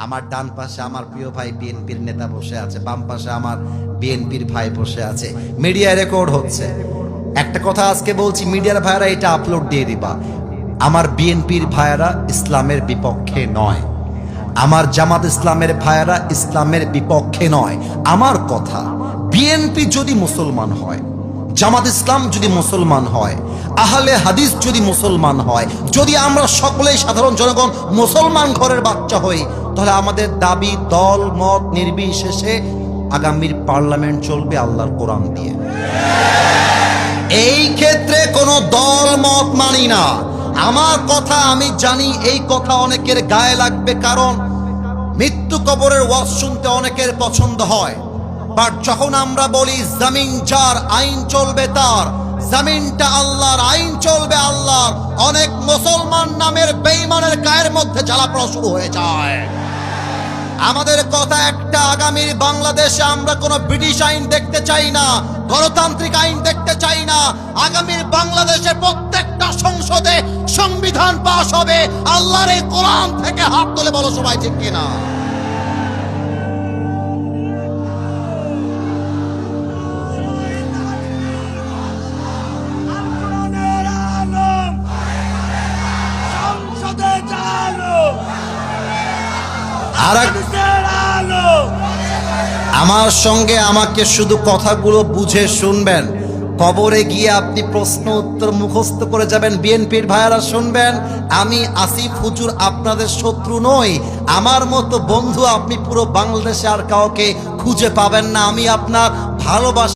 আমার ডান পাশে আমার প্রিয় ভাই বিএনপির নেতা বসে আছে, বাম পাশে আমার বিএনপির ভাই বসে আছে, মিডিয়া রেকর্ড হচ্ছে। একটা কথা আজকে বলছি, মিডিয়ার ভাইরা এটা আপলোড দিয়ে দিবা, আমার বিএনপির ভাইরা ইসলামের বিপক্ষে নয়, আমার জামাত ইসলামের ভাইরা ইসলামের বিপক্ষে নয়। আমার কথা, বিএনপি যদি মুসলমান হয়, জামাত ইসলাম যদি মুসলমান হয়, আহলে হাদিস যদি মুসলমান হয়, যদি আমরা সকলেই সাধারণ জনগণ মুসলমান ঘরের বাচ্চা হই, তাহলে আমাদের দাবি দল মত নির্বিশেষে আগামীর পার্লামেন্ট চলবে আল্লাহর কোরআন দিয়ে। এই ক্ষেত্রে কোনো দল মত মানি না। আমার কথা আমি জানি, এই কথা অনেকের গায়ে লাগবে, কারণ মৃত্যু কবরের ওয়াজ শুনতে অনেকের পছন্দ হয়। বাট যখন আমরা বলি জমিন যার, আইন চলবে তার, জমিনটা আল্লাহর, আইন চলবে আল্লাহর, অনেক মুসলমান নামের বেঈমানের গায়ের মধ্যে জ্বালা পড়া শুরু হয়ে যায়। আমাদের কথা একটা, আগামীর বাংলাদেশে আমরা কোনো ব্রিটিশ আইন দেখতে চাই না, গণতান্ত্রিক আইন দেখতে চাই না। আগামীর বাংলাদেশে প্রত্যেকটা সংসদে সংবিধান পাস হবে আল্লাহর এই কোরআন থেকে। হাত তুলে বলো সবাই ঠিক কিনা? আমার সঙ্গে আমাকে শুধু কথাগুলো বুঝে শুনবেন। কবরে গিয়ে আপনি প্রশ্ন উত্তর মুখস্থ করে যাবেন, বিএনপির ভাইয়ারা শুনবেন, আমি আসিফ হুজুর আপনাদের শত্রু নই। আমার মতো বন্ধু আপনি পুরো বাংলাদেশে আর কাউকে খুঁজে পাবেন না। আমি আপনার ভালোবাসা